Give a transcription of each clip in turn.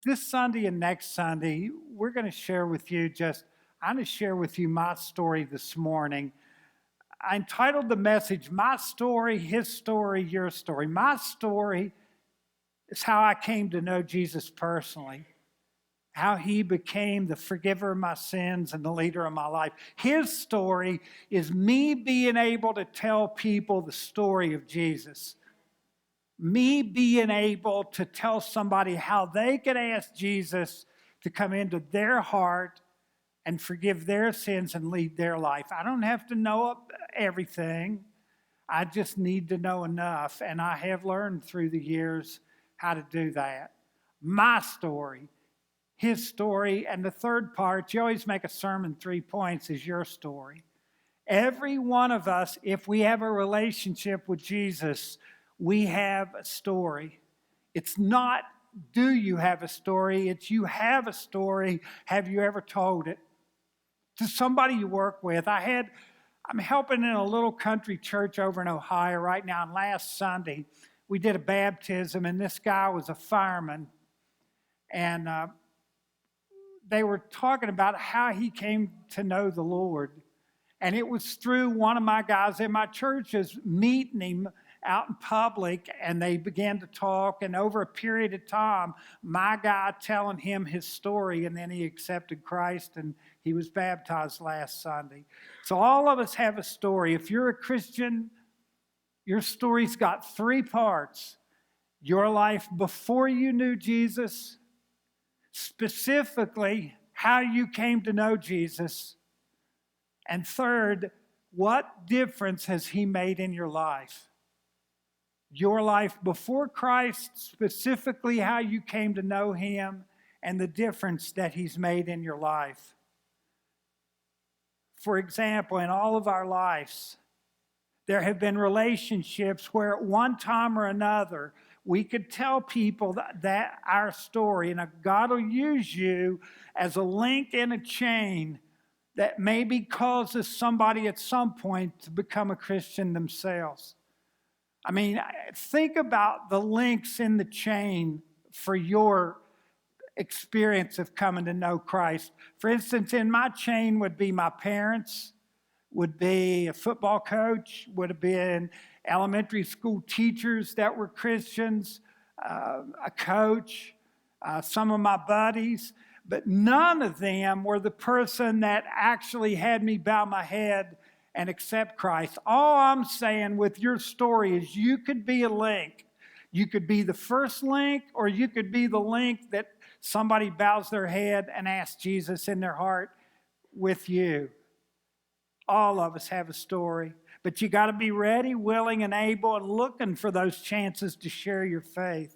this Sunday and next Sunday, we're going to share with you I'm going to share with you my story this morning. I entitled the message, My Story, His Story, Your Story. My story is how I came to know Jesus personally, how he became the forgiver of my sins and the leader of my life. His story is me being able to tell people the story of Jesus. Me being able to tell somebody how they could ask Jesus to come into their heart and forgive their sins and lead their life. I don't have to know everything. I just need to know enough. And I have learned through the years how to do that. My story, his story, and the third part, you always make a sermon 3 points, is your story. Every one of us, if we have a relationship with Jesus, we have a story. It's not, do you have a story? It's, you have a story. Have you ever told it to somebody you work with? I'm helping in a little country church over in Ohio right now. And last Sunday, we did a baptism, and this guy was a fireman. And they were talking about how he came to know the Lord. And it was through one of my guys in my churches meeting him out in public, and they began to talk, and over a period of time, my guy telling him his story, and then he accepted Christ, and he was baptized last Sunday. So all of us have a story. If you're a Christian, your story's got 3 parts. Your life before you knew Jesus, specifically how you came to know Jesus, and third, what difference has he made in your life? Your life before Christ, specifically how you came to know him, and the difference that he's made in your life. For example, in all of our lives, there have been relationships where at one time or another, we could tell people that our story, and God will use you as a link in a chain that maybe causes somebody at some point to become a Christian themselves. I mean, think about the links in the chain for your experience of coming to know Christ. For instance, in my chain would be my parents, would be a football coach, would have been elementary school teachers that were Christians, a coach, some of my buddies, but none of them were the person that actually had me bow my head and accept Christ. All I'm saying with your story is you could be a link. You could be the first link, or you could be the link that somebody bows their head and asks Jesus in their heart with you. All of us have a story, but you got to be ready, willing, and able, and looking for those chances to share your faith.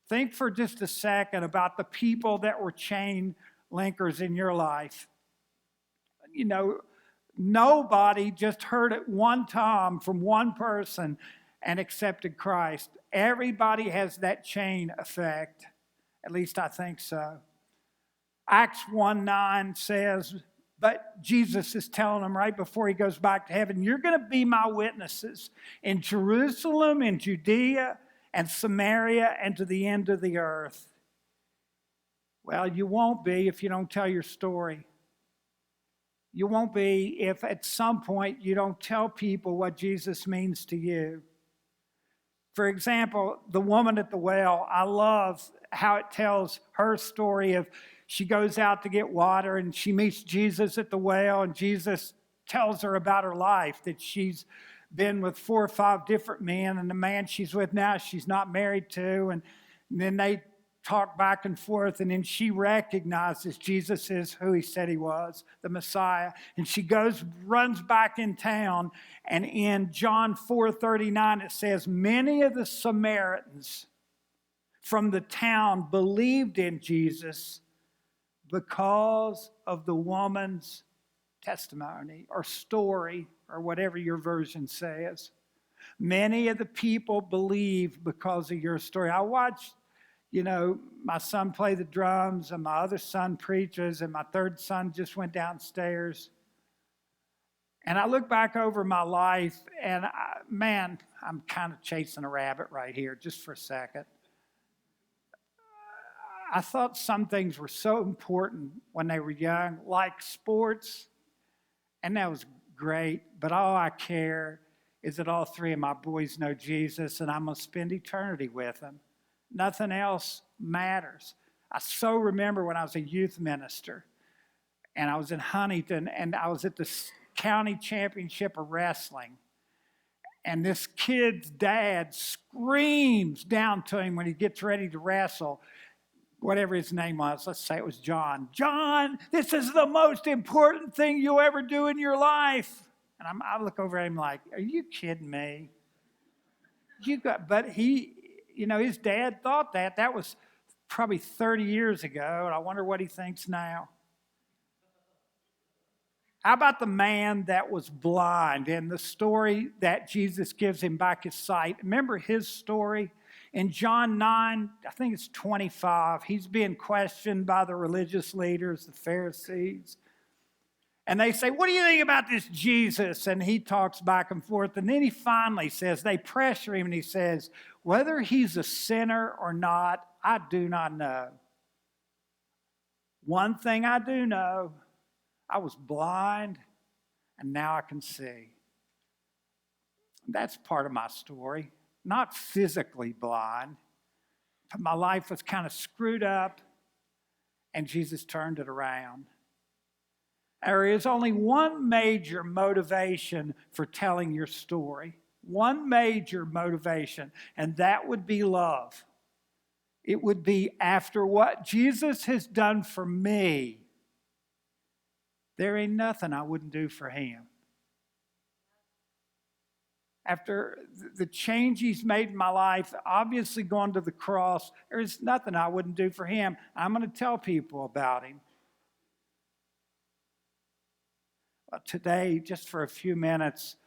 Think for just a second about the people that were chain linkers in your life. You know, nobody just heard it one time from one person and accepted Christ. Everybody has that chain effect. At least I think so. Acts 1:9 says, but Jesus is telling them right before he goes back to heaven, you're going to be my witnesses in Jerusalem, in Judea, and Samaria, and to the end of the earth. Well, you won't be if you don't tell your story. You won't be if at some point you don't tell people what Jesus means to you. For example, the woman at the well, I love how it tells her story of she goes out to get water and she meets Jesus at the well, and Jesus tells her about her life, that she's been with 4 or 5 different men, and the man she's with now she's not married to, and then they talk back and forth, and then she recognizes Jesus is who he said he was, the Messiah, and she runs back in town, and in John 4:39 it says, many of the Samaritans from the town believed in Jesus because of the woman's testimony or story, or whatever your version says. Many of the people believe because of your story. I watched, my son play the drums, and my other son preaches, and my third son just went downstairs. And I look back over my life, and I'm kind of chasing a rabbit right here, just for a second. I thought some things were so important when they were young, like sports, and that was great. But all I care is that all three of my boys know Jesus and I'm going to spend eternity with them. Nothing else matters. I so remember when I was a youth minister and I was in Huntington and I was at the county championship of wrestling. And this kid's dad screams down to him when he gets ready to wrestle, whatever his name was. Let's say it was John. John, this is the most important thing you'll ever do in your life. And I look over at him like, are you kidding me? But he, his dad thought that. That was probably 30 years ago, and I wonder what he thinks now. How about the man that was blind and the story that Jesus gives him back his sight? Remember his story? In John 9, I think it's 25, he's being questioned by the religious leaders, the Pharisees. And they say, what do you think about this Jesus? And he talks back and forth. And then he finally says, they pressure him and he says, whether he's a sinner or not, I do not know. One thing I do know, I was blind and now I can see. That's part of my story. Not physically blind, but my life was kind of screwed up and Jesus turned it around. There is only one major motivation for telling your story. One major motivation, and that would be love. It would be after what Jesus has done for me, there ain't nothing I wouldn't do for him. After the change he's made in my life, obviously going to the cross, there's nothing I wouldn't do for him. I'm going to tell people about him. Today, just for a few minutes,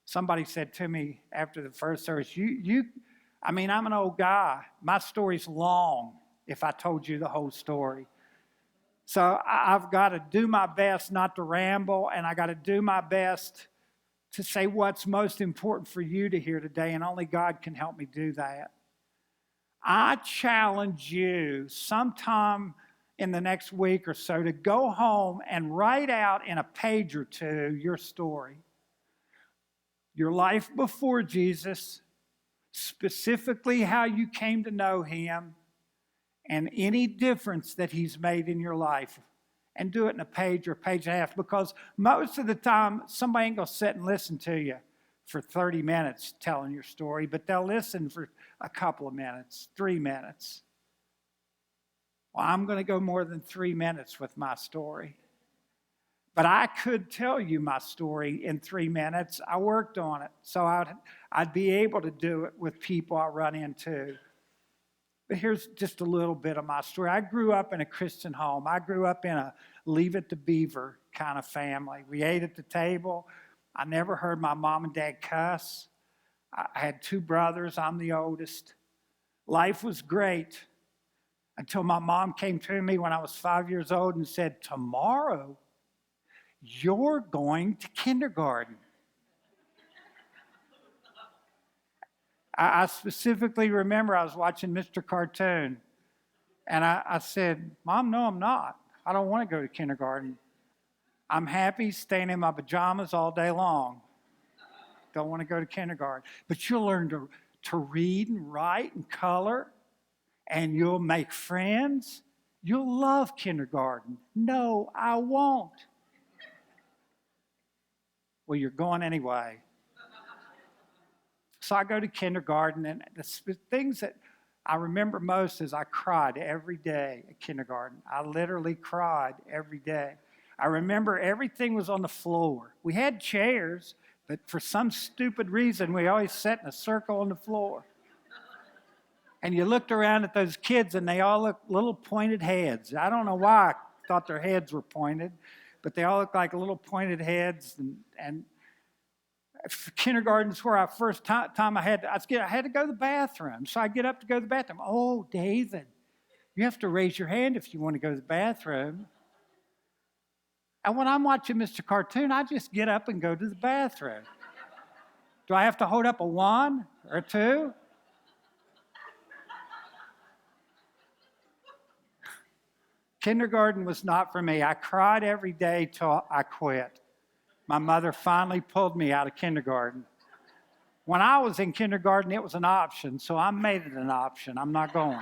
somebody said to me after the first service, I'm an old guy. My story's long if I told you the whole story. So I've got to do my best not to ramble, and I got to do my best to say what's most important for you to hear today, and only God can help me do that. I challenge you sometime in the next week or so to go home and write out in a page or two your story. Your life before Jesus, specifically how you came to know him, and any difference that he's made in your life. And do it in a page or a page and a half, because most of the time, somebody ain't going to sit and listen to you for 30 minutes telling your story, but they'll listen for a couple of minutes, 3 minutes. Well, I'm going to go more than 3 minutes with my story. But I could tell you my story in 3 minutes. I worked on it, so I'd be able to do it with people I run into. But here's just a little bit of my story. I grew up in a Christian home. I grew up in a Leave It to Beaver kind of family. We ate at the table. I never heard my mom and dad cuss. I had 2 brothers. I'm the oldest. Life was great until my mom came to me when I was 5 years old and said, tomorrow, you're going to kindergarten. I specifically remember I was watching Mr. Cartoon, and I said, Mom, no, I'm not. I don't want to go to kindergarten. I'm happy staying in my pajamas all day long. Don't want to go to kindergarten. But you'll learn to read and write and color, and you'll make friends. You'll love kindergarten. No, I won't. Well, you're going anyway. So I go to kindergarten, and the things that I remember most is I cried every day at kindergarten. I literally cried every day. I remember everything was on the floor. We had chairs, but for some stupid reason, we always sat in a circle on the floor. And you looked around at those kids, and they all looked little pointed heads. I don't know why I thought their heads were pointed, but they all looked like little pointed heads, and kindergarten's where I first time I had to go to the bathroom. So I get up to go to the bathroom. Oh, David, you have to raise your hand if you want to go to the bathroom. And when I'm watching Mr. Cartoon, I just get up and go to the bathroom. Do I have to hold up a 1 or a 2? Kindergarten was not for me. I cried every day till I quit. My mother finally pulled me out of kindergarten. When I was in kindergarten, it was an option, so I made it an option. I'm not going.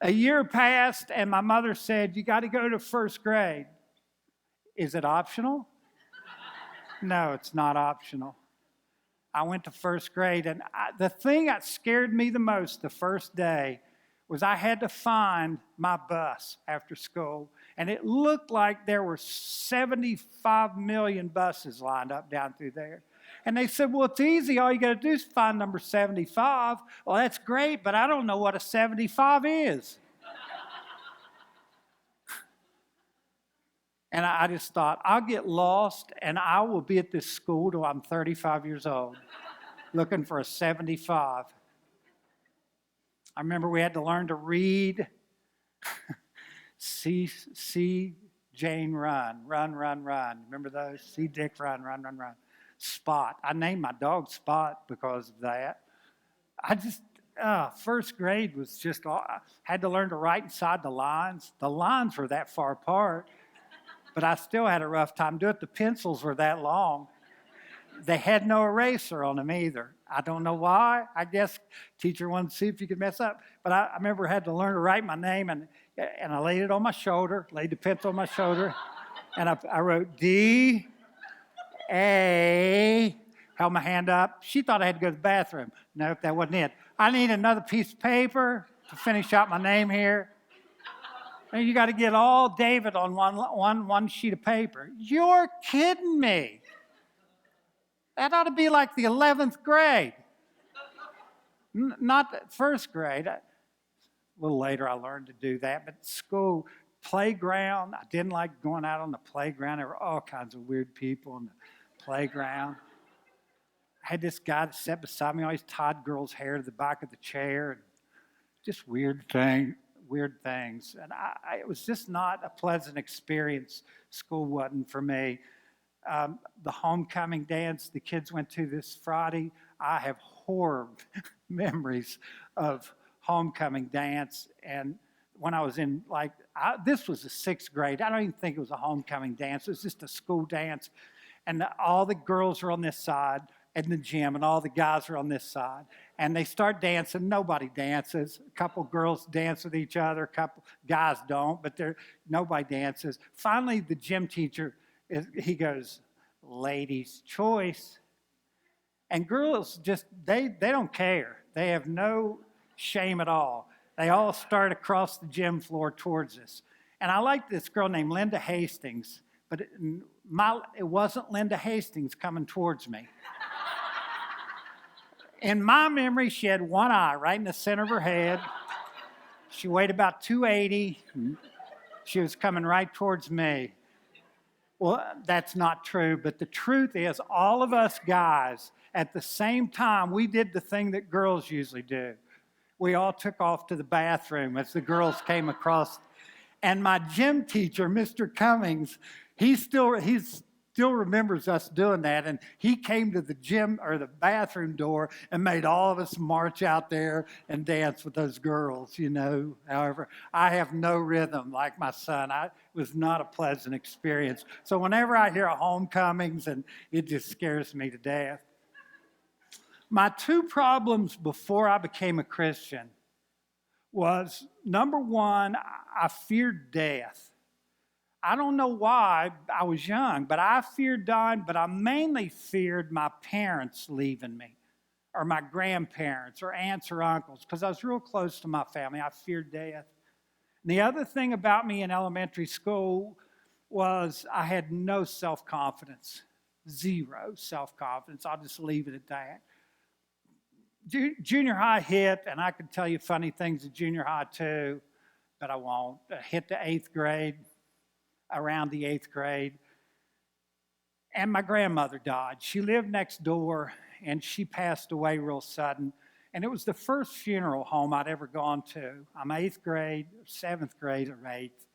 A year passed, and my mother said, "You got to go to first grade." Is it optional? No, it's not optional. I went to first grade, and the thing that scared me the most the first day was I had to find my bus after school, and it looked like there were 75 million buses lined up down through there. And they said, "Well, it's easy. All you got to do is find number 75. Well, that's great, but I don't know what a 75 is. And I just thought, I'll get lost, and I will be at this school till I'm 35 years old, looking for a 75. I remember we had to learn to read. See Jane run, run, run, run. Remember those? See Dick run, run, run, run. Spot. I named my dog Spot because of that. First grade was just, I had to learn to write inside the lines. The lines were that far apart, but I still had a rough time doing it. The pencils were that long. They had no eraser on them either. I don't know why. I guess teacher wanted to see if you could mess up. But I remember I had to learn to write my name, and I laid it on my shoulder, laid the pencil on my shoulder, and I wrote D, A, held my hand up. She thought I had to go to the bathroom. Nope, that wasn't it. I need another piece of paper to finish out my name here. And you got to get all David on one sheet of paper. You're kidding me. That ought to be like the 11th grade. Not the first grade. A little later I learned to do that, but school, playground, I didn't like going out on the playground. There were all kinds of weird people on the playground. I had this guy that sat beside me, always tied girls' hair to the back of the chair, and just weird things. And it was just not a pleasant experience. School wasn't for me. The homecoming dance the kids went to this Friday, I have horrible memories of homecoming dance. And when I was in, this was the 6th grade. I don't even think it was a homecoming dance. It was just a school dance. And all the girls are on this side in the gym, and all the guys are on this side. And they start dancing. Nobody dances. A couple girls dance with each other. A couple guys don't, but nobody dances. Finally, the gym teacher, he goes, "Ladies' choice." And girls just, they don't care. They have no shame at all. They all start across the gym floor towards us. And I like this girl named Linda Hastings, but it wasn't Linda Hastings coming towards me. In my memory, she had one eye right in the center of her head. She weighed about 280. She was coming right towards me. Well, that's not true, but the truth is all of us guys, at the same time, we did the thing that girls usually do. We all took off to the bathroom as the girls came across. And my gym teacher, Mr. Cummings, he still remembers us doing that. And he came to the gym or the bathroom door and made all of us march out there and dance with those girls, However, I have no rhythm like my son. It was not a pleasant experience. So whenever I hear homecomings, and it just scares me to death. My 2 problems before I became a Christian was, number 1, I feared death. I don't know why. I was young, but I feared dying, but I mainly feared my parents leaving me, or my grandparents, or aunts or uncles, because I was real close to my family. I feared death. And the other thing about me in elementary school was I had no self-confidence, 0 self-confidence. I'll just leave it at that. Junior high hit, and I could tell you funny things at junior high too, but I won't. Hit the 8th grade. Around the 8th grade, and my grandmother died. She lived next door, and she passed away real sudden, and it was the first funeral home I'd ever gone to. I'm 8th grade, 7th grade, or 8th,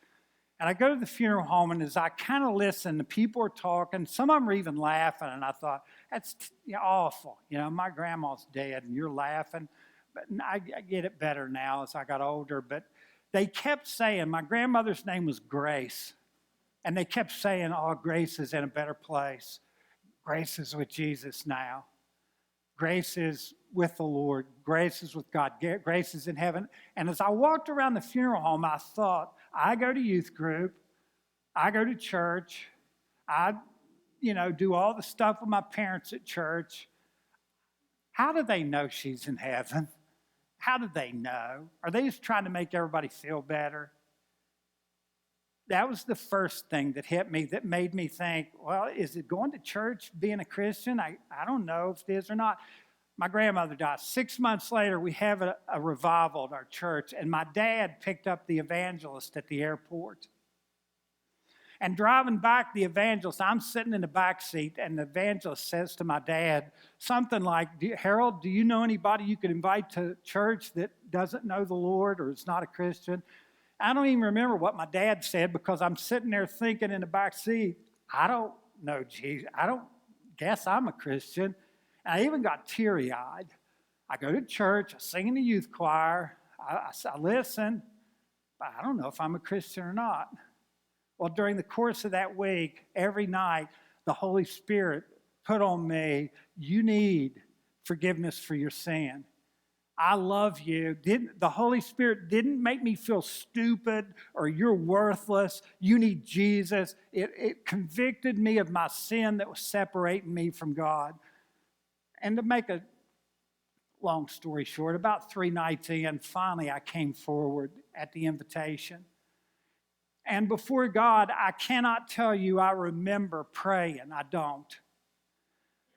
and I go to the funeral home, and as I kind of listen, the people are talking, some of them are even laughing, and I thought, that's awful. My grandma's dead, and you're laughing, but I get it better now as I got older, but they kept saying, my grandmother's name was Grace. And they kept saying, oh, Grace is in a better place. Grace is with Jesus now. Grace is with the Lord. Grace is with God. Grace is in heaven. And as I walked around the funeral home, I thought, I go to youth group. I go to church. I, do all the stuff with my parents at church. How do they know she's in heaven? How do they know? Are they just trying to make everybody feel better? That was the first thing that hit me that made me think, well, is it going to church, being a Christian? I don't know if it is or not. My grandmother died. 6 months later, we have a revival at our church, and my dad picked up the evangelist at the airport. And driving back, the evangelist, I'm sitting in the back seat, and the evangelist says to my dad something like, Harold, do you know anybody you could invite to church that doesn't know the Lord or is not a Christian? I don't even remember what my dad said because I'm sitting there thinking in the back seat, I don't know Jesus. I don't guess I'm a Christian. And I even got teary-eyed. I go to church, I sing in the youth choir, I listen, but I don't know if I'm a Christian or not. Well, during the course of that week, every night, the Holy Spirit put on me, you need forgiveness for your sin. I love you. The Holy Spirit didn't make me feel stupid or you're worthless. You need Jesus. It convicted me of my sin that was separating me from God. And to make a long story short, about 3 nights in, finally I came forward at the invitation. And before God, I cannot tell you I remember praying. I don't.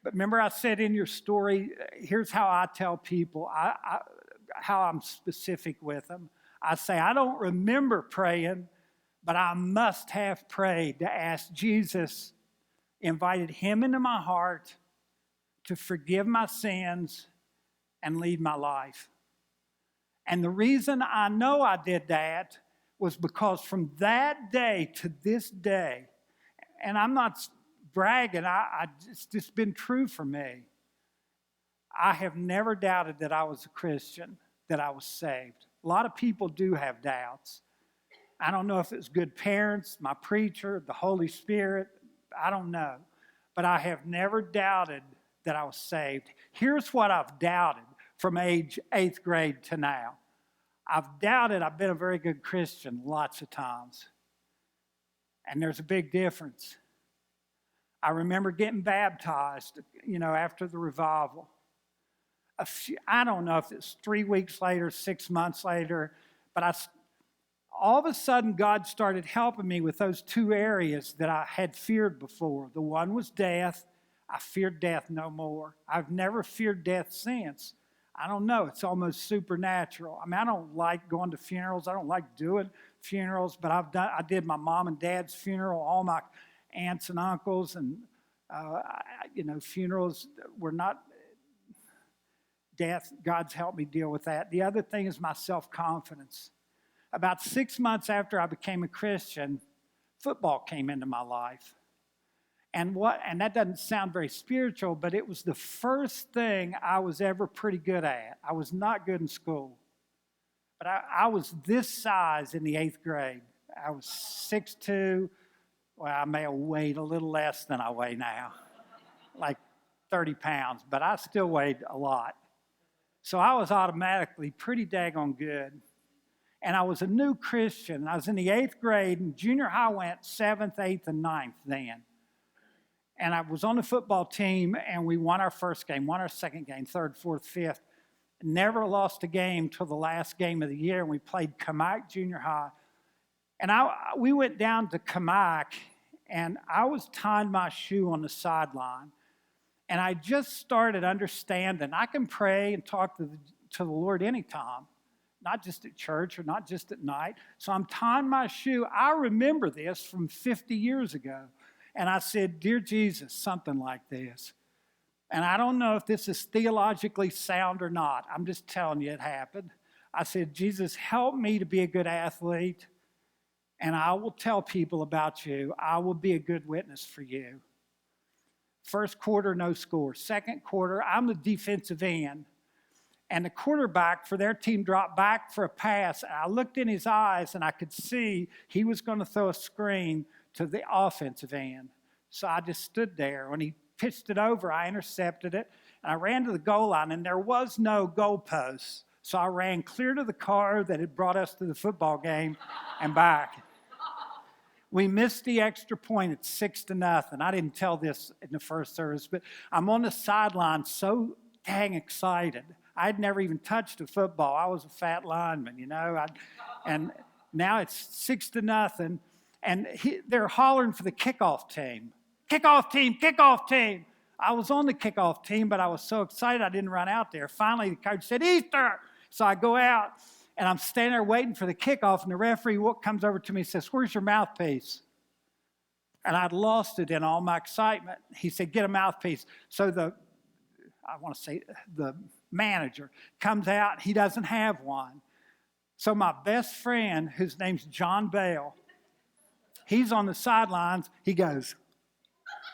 But remember I said in your story, here's how I tell people, how I'm specific with them. I say, I don't remember praying, but I must have prayed to ask Jesus, invited him into my heart to forgive my sins and lead my life. And the reason I know I did that was because from that day to this day, and I'm not bragging, it's just been true for me. I have never doubted that I was a Christian, that I was saved. A lot of people do have doubts. I don't know if it's good parents, my preacher, the Holy Spirit, I don't know. But I have never doubted that I was saved. Here's what I've doubted from age 8th grade to now. I've doubted I've been a very good Christian lots of times. And there's a big difference. I remember getting baptized, after the revival. I don't know if it's 3 weeks later, 6 months later, but all of a sudden God started helping me with those 2 areas that I had feared before. The one was death. I feared death no more. I've never feared death since. I don't know. It's almost supernatural. I mean, I don't like going to funerals. I don't like doing funerals, but I did my mom and dad's funeral, all my aunts and uncles, and funerals were not death. God's helped me deal with that. The other thing is my self-confidence. About 6 months after I became a Christian, football came into my life. And that doesn't sound very spiritual, but it was the first thing I was ever pretty good at. I was not good in school. But I was this size in the 8th grade. I was 6'2". Well, I may have weighed a little less than I weigh now, like 30 pounds, but I still weighed a lot. So I was automatically pretty daggone good. And I was a new Christian. I was in the 8th grade, and junior high went 7th, 8th, and 9th then. And I was on the football team, and we won our first game, won our second game, 3rd, 4th, 5th. Never lost a game till the last game of the year, and we played Kamak Junior High. And we went down to Kamak, and I was tying my shoe on the sideline. And I just started understanding I can pray and talk to the Lord anytime, not just at church or not just at night. So I'm tying my shoe. I remember this from 50 years ago. And I said, Dear Jesus, something like this. And I don't know if this is theologically sound or not. I'm just telling you it happened. I said, Jesus, help me to be a good athlete, and I will tell people about you. I will be a good witness for you. First quarter, no score. Second quarter, I'm the defensive end. and the quarterback for their team dropped back for a pass. And I looked in his eyes, and I could see he was going to throw a screen to the offensive end. So I just stood there. When he pitched it over, I intercepted it, and I ran to the goal line, and there was no goalpost. So I ran clear to the car that had brought us to the football game and back. We missed the extra point at 6-0. I didn't tell this in the first service, but I'm on the sideline so dang excited. I'd never even touched a football. I was a fat lineman, you know. And now it's 6-0, and they're hollering for the kickoff team. Kickoff team, kickoff team. I was on the kickoff team, but I was so excited I didn't run out there. Finally, the coach said, Easter. So I go out, and I'm standing there waiting for the kickoff, and the referee comes over to me and says, where's your mouthpiece? And I'd lost it in all my excitement. He said, get a mouthpiece. So the manager comes out. He doesn't have one. So my best friend, whose name's John Bell, he's on the sidelines. He goes,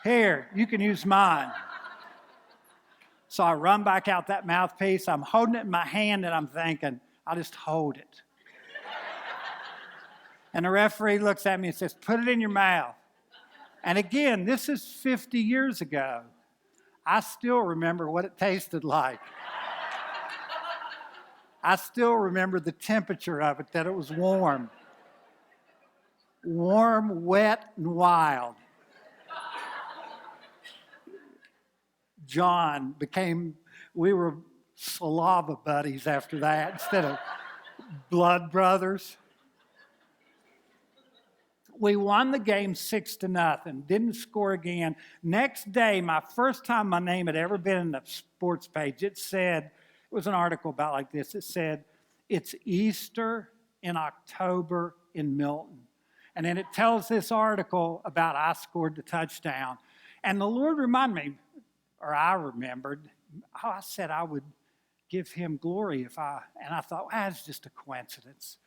here, you can use mine. So I run back out that mouthpiece. I'm holding it in my hand, and I'm thinking, I'll just hold it. And the referee looks at me and says, put it in your mouth. And again, this is 50 years ago. I still remember what it tasted like. I still remember the temperature of it, that it was warm. Warm, wet, and wild. We were saliva buddies after that instead of blood brothers. We won the game 6-0, didn't score again. Next day, my first time my name had ever been in the sports page, it was an article about like this. It said, it's Easter in October in Milton. And then it tells this article about I scored the touchdown. And the Lord reminded me, or I remembered, I said I would give him glory and I thought, it's just a coincidence.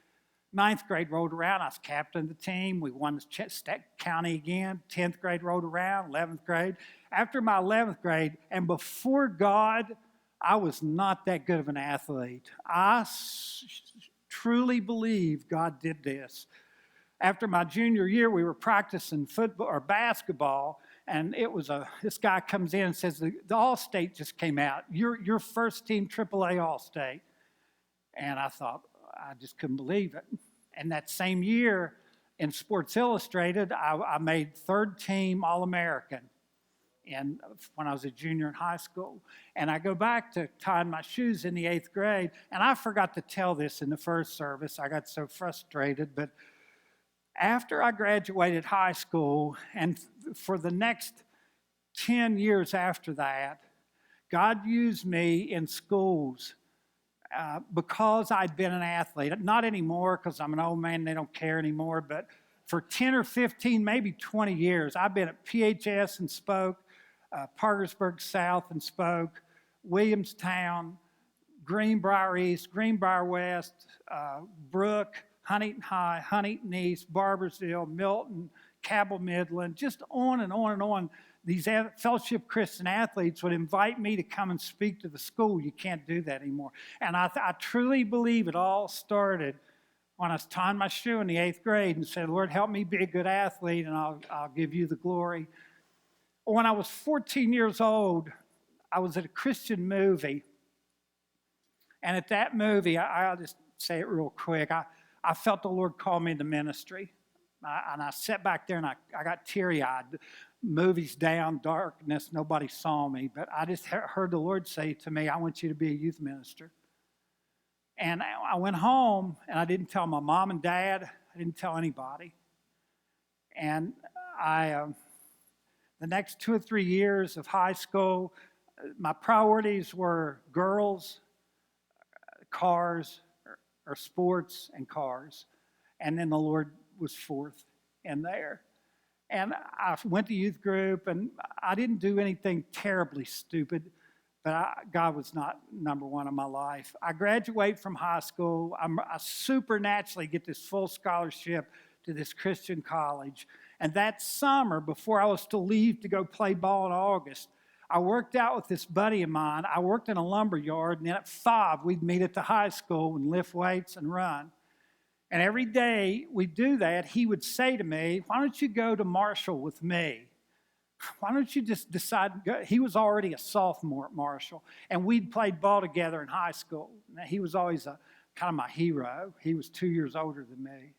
9th grade rolled around, I was captain of the team. We won the county again. 10th grade rolled around, 11th grade. After my 11th grade, and before God, I was not that good of an athlete. I truly believe God did this. After my junior year, we were practicing football or basketball, and this guy comes in and says, the All-State just came out. Your first team AAA All-State. And I thought, I just couldn't believe it. And that same year in Sports Illustrated, I made third team All-American when I was a junior in high school. And I go back to tying my shoes in the 8th grade, and I forgot to tell this in the first service. I got so frustrated, but after I graduated high school, and for the next 10 years after that, God used me in schools because I'd been an athlete. Not anymore, because I'm an old man and they don't care anymore, but for 10 or 15, maybe 20 years, I've been at PHS and Spoke, Parkersburg South and Spoke, Williamstown, Greenbrier East, Greenbrier West, Brook, Huntington High, Huntington East, Barbersville, Milton, Cabell Midland, just on and on and on. These Fellowship Christian athletes would invite me to come and speak to the school. You can't do that anymore. And I truly believe it all started when I was tying my shoe in the 8th grade and said, Lord, help me be a good athlete, and I'll give you the glory. When I was 14 years old, I was at a Christian movie. And at that movie, I'll just say it real quick, I felt the Lord call me into ministry. And I sat back there and I got teary-eyed. Movies down, darkness, nobody saw me. But I just heard the Lord say to me, I want you to be a youth minister. And I went home and I didn't tell my mom and dad. I didn't tell anybody. And the next 2 or 3 years of high school, my priorities were girls, cars, or sports and cars. And then the Lord was fourth in there. And I went to youth group, and I didn't do anything terribly stupid, but God was not number one in my life. I graduate from high school. I supernaturally get this full scholarship to this Christian college. And that summer, before I was to leave to go play ball in August, I worked out with this buddy of mine. I worked in a lumber yard, and then at 5, we'd meet at the high school and lift weights and run. And every day we do that, he would say to me, why don't you go to Marshall with me? Why don't you just decide to go? He was already a sophomore at Marshall, and we'd played ball together in high school. Now, he was always kind of my hero. He was 2 years older than me.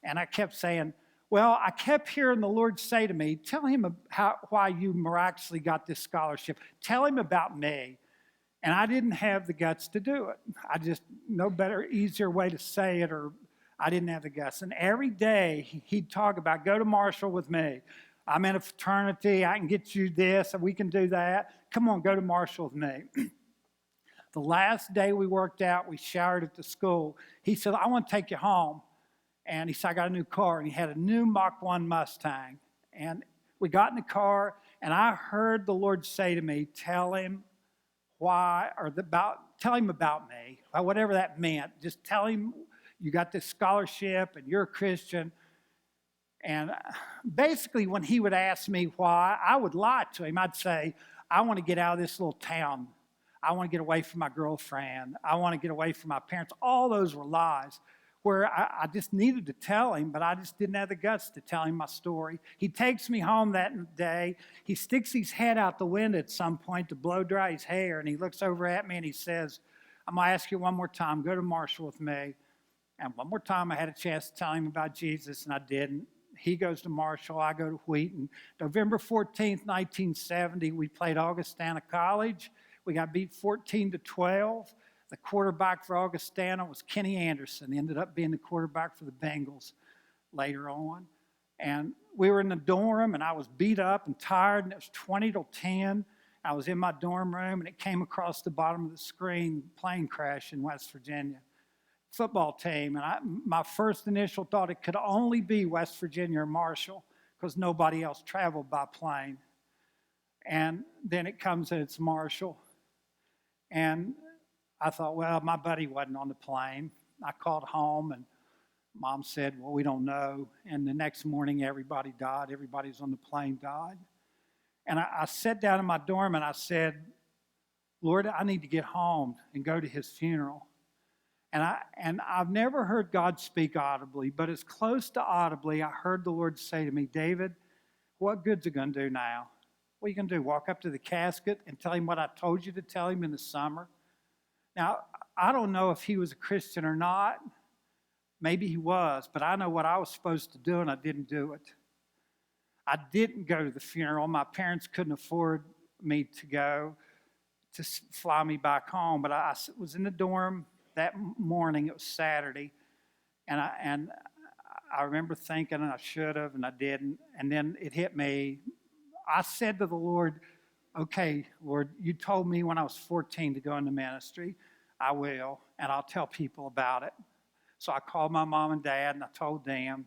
And I kept saying, well, I kept hearing the Lord say to me, tell him why you miraculously got this scholarship. Tell him about me. And I didn't have the guts to do it. I just, no better, easier way to say it, or I didn't have the guts. And every day he'd talk about, go to Marshall with me. I'm in a fraternity. I can get you this, and we can do that. Come on, go to Marshall with me. The last day we worked out, we showered at the school. He said, I want to take you home. And he said, I got a new car. And he had a new Mach 1 Mustang. And we got in the car, and I heard the Lord say to me, tell him about me, whatever that meant. Just tell him you got this scholarship and you're a Christian. And basically, when he would ask me why, I would lie to him. I'd say, I want to get out of this little town. I want to get away from my girlfriend. I want to get away from my parents. All those were lies where I just needed to tell him, but I just didn't have the guts to tell him my story. He takes me home that day. He sticks his head out the window at some point to blow dry his hair, and he looks over at me and he says, I'm going to ask you one more time, go to Marshall with me. And one more time I had a chance to tell him about Jesus, and I didn't. He goes to Marshall, I go to Wheaton. November 14th, 1970, we played Augustana College. We got beat 14-12. The quarterback for Augustana was Kenny Anderson. He ended up being the quarterback for the Bengals later on. And we were in the dorm, and I was beat up and tired, and it was 20-10. I was in my dorm room, and it came across the bottom of the screen, plane crash in West Virginia. Football team, and my first initial thought, it could only be West Virginia or Marshall because nobody else traveled by plane. And then it comes and it's Marshall. And I thought, well, my buddy wasn't on the plane. I called home, and Mom said, well, we don't know. And the next morning, everybody died. Everybody who's on the plane died. And I sat down in my dorm, and I said, Lord, I need to get home and go to his funeral. And I've never heard God speak audibly, but as close to audibly, I heard the Lord say to me, David, what good's it going to do now? What are you going to do, walk up to the casket and tell him what I told you to tell him in the summer? Now, I don't know if he was a Christian or not. Maybe he was, but I know what I was supposed to do, and I didn't do it. I didn't go to the funeral. My parents couldn't afford me to go to fly me back home, but I was in the dorm that morning. It was Saturday, and I remember thinking I should have, and I didn't. And then it hit me. I said to the Lord, okay, Lord, you told me when I was 14 to go into ministry. I will, and I'll tell people about it. So I called my mom and dad, and I told them.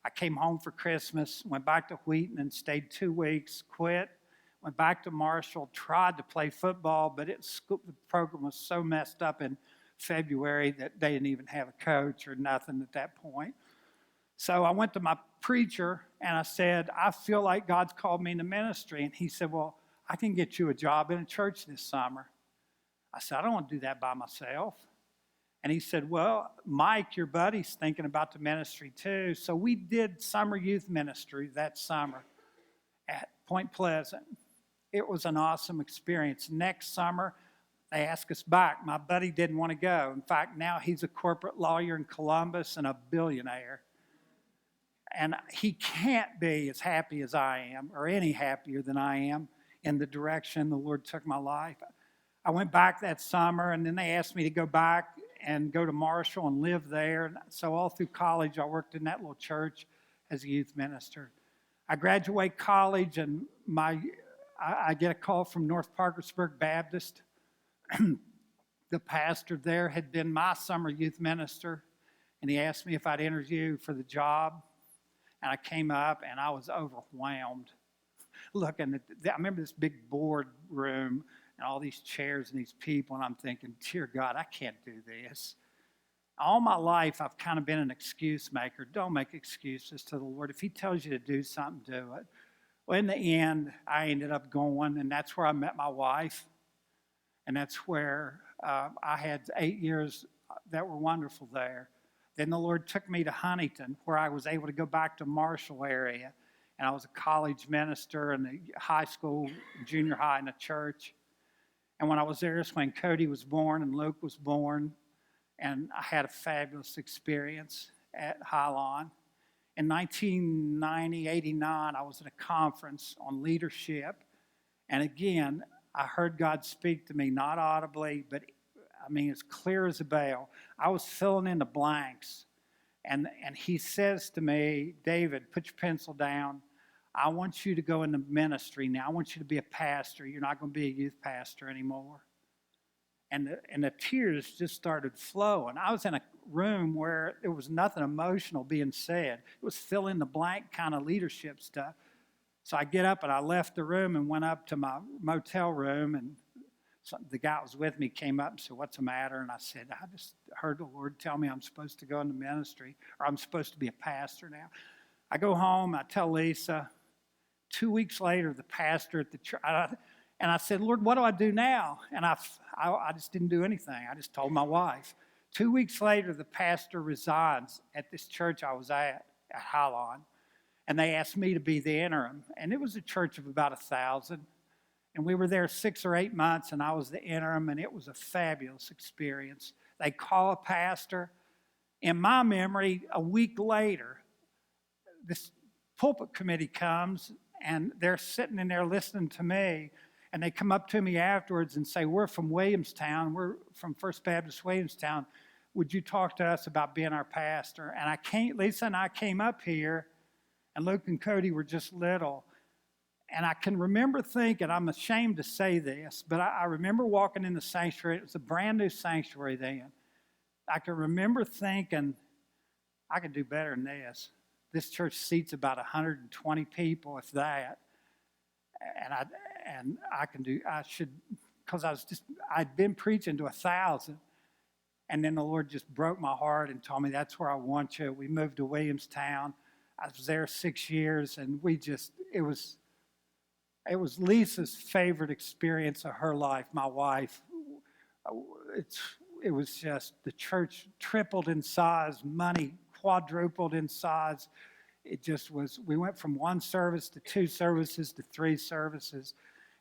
I came home for Christmas, went back to Wheaton and stayed 2 weeks, quit, went back to Marshall, tried to play football, but the program was so messed up in February that they didn't even have a coach or nothing at that point. So I went to my preacher and I said, I feel like God's called me into ministry. And he said, well, I can get you a job in a church this summer. I said, I don't want to do that by myself. And he said, well, Mike, your buddy's thinking about the ministry too. So we did summer youth ministry that summer at Point Pleasant. It was an awesome experience. Next summer, they asked us back. My buddy didn't want to go. In fact, now he's a corporate lawyer in Columbus and a billionaire. And he can't be as happy as I am, or any happier than I am, in the direction the Lord took my life. I went back that summer, and then they asked me to go back and go to Marshall and live there. And so all through college, I worked in that little church as a youth minister. I graduate college, and I get a call from North Parkersburg Baptist. The pastor there had been my summer youth minister, and he asked me if I'd interview for the job. And I came up, and I was overwhelmed looking at I remember this big board room and all these chairs and these people, and I'm thinking, dear God, I can't do this. All my life, I've kind of been an excuse maker. Don't make excuses to the Lord. If he tells you to do something, do it. Well, in the end, I ended up going, and that's where I met my wife. And that's where I had 8 years that were wonderful there. Then the Lord took me to Huntington, where I was able to go back to Marshall area. And I was a college minister in the high school, junior high in the church. And when I was there, that's when Cody was born and Luke was born. And I had a fabulous experience at Highline. In 1990, 89, I was at a conference on leadership. And again, I heard God speak to me, not audibly, but I mean, as clear as a bell. I was filling in the blanks. And he says to me, David, put your pencil down. I want you to go into ministry now. I want you to be a pastor. You're not going to be a youth pastor anymore. And the tears just started flowing. I was in a room where there was nothing emotional being said. It was fill in the blank kind of leadership stuff. So I get up and I left the room and went up to my motel room, and the guy that was with me came up and said, what's the matter? And I said, I just heard the Lord tell me I'm supposed to go into ministry, or I'm supposed to be a pastor now. I go home, I tell Lisa. 2 weeks later, the pastor at the church, and I said, Lord, what do I do now? And I just didn't do anything. I just told my wife. 2 weeks later, the pastor resigns at this church I was at Highline. And they asked me to be the interim. And it was a church of about 1,000. And we were there 6 or 8 months, and I was the interim, and it was a fabulous experience. They call a pastor. In my memory, a week later, this pulpit committee comes, and they're sitting in there listening to me. And they come up to me afterwards and say, we're from Williamstown. We're from First Baptist Williamstown. Would you talk to us about being our pastor? And Lisa and I came up here, and Luke and Cody were just little. And I can remember thinking, I'm ashamed to say this, but I remember walking in the sanctuary. It was a brand new sanctuary then. I can remember thinking, I could do better than this. This church seats about 120 people, if that. And I'd been preaching to 1,000. And then the Lord just broke my heart and told me, that's where I want you. We moved to Williamstown. I was there 6 years, and it was Lisa's favorite experience of her life, my wife. It was just, the church tripled in size, money quadrupled in size. It just was, we went from 1 service to 2 services to 3 services.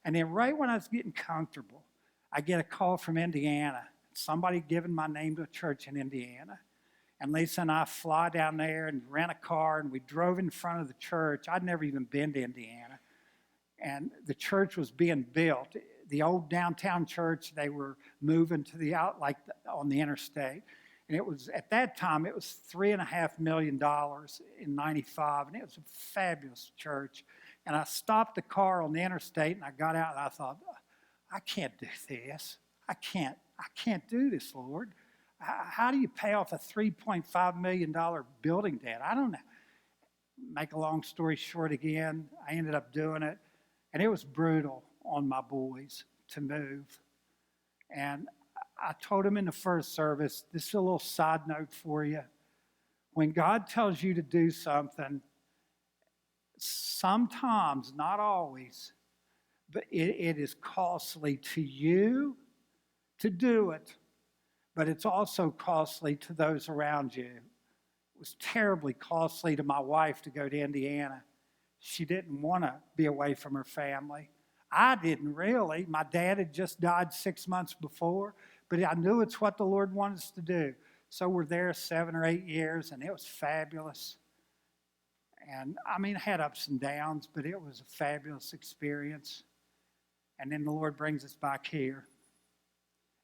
And then right when I was getting comfortable, I get a call from Indiana. Somebody giving my name to a church in Indiana. And Lisa and I fly down there and rent a car, and we drove in front of the church. I'd never even been to Indiana. And the church was being built. The old downtown church, they were moving to on the interstate. And it was, at that time, it was $3.5 million in 95, and it was a fabulous church. And I stopped the car on the interstate, and I got out, and I thought, I can't do this. I can't do this, Lord. How do you pay off a $3.5 million building debt? I don't know. Make a long story short again, I ended up doing it. And it was brutal on my boys to move. And I told them in the first service, this is a little side note for you. When God tells you to do something, sometimes, not always, but it is costly to you to do it. But it's also costly to those around you. It was terribly costly to my wife to go to Indiana. She didn't want to be away from her family. I didn't really. My dad had just died 6 months before, but I knew it's what the Lord wanted us to do. So we're there 7 or 8 years, and it was fabulous. And I mean, it had ups and downs, but it was a fabulous experience. And then the Lord brings us back here.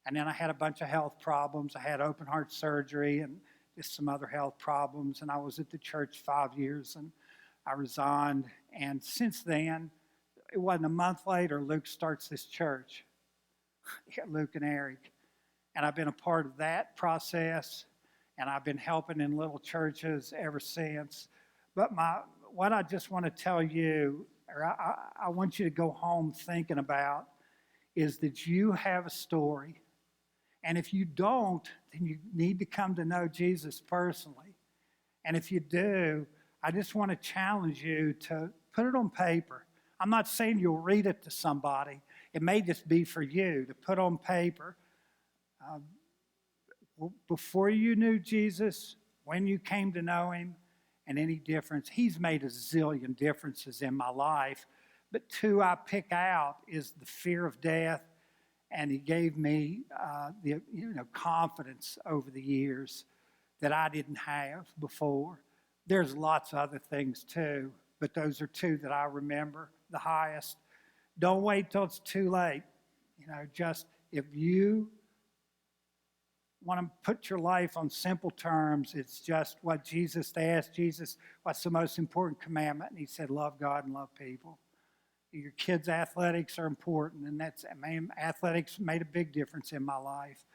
And then I had a bunch of health problems. I had open heart surgery and just some other health problems. And I was at the church 5 years, and I resigned. And since then, it wasn't a month later, Luke starts this church. Luke and Eric. And I've been a part of that process. And I've been helping in little churches ever since. But what I just want to tell you, or I want you to go home thinking about, is that you have a story. And if you don't, then you need to come to know Jesus personally. And if you do, I just want to challenge you to put it on paper. I'm not saying you'll read it to somebody. It may just be for you to put on paper. Before you knew Jesus, when you came to know him, and any difference. He's made a zillion differences in my life, but two I pick out is the fear of death, and he gave me the confidence over the years that I didn't have before. There's lots of other things too, but those are two that I remember the highest. Don't wait till it's too late. Just if you want to put your life on simple terms, it's just what Jesus, they asked Jesus, what's the most important commandment? And he said, love God and love people. Your kids' athletics are important, and athletics made a big difference in my life.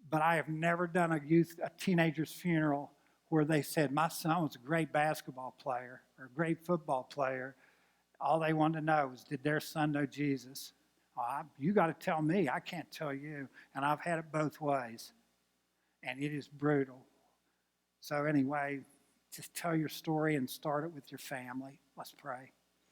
But I have never done a teenager's funeral where they said, my son was a great basketball player or a great football player. All they wanted to know was, did their son know Jesus? You got to tell me. I can't tell you. And I've had it both ways. And it is brutal. So anyway, just tell your story and start it with your family. Let's pray.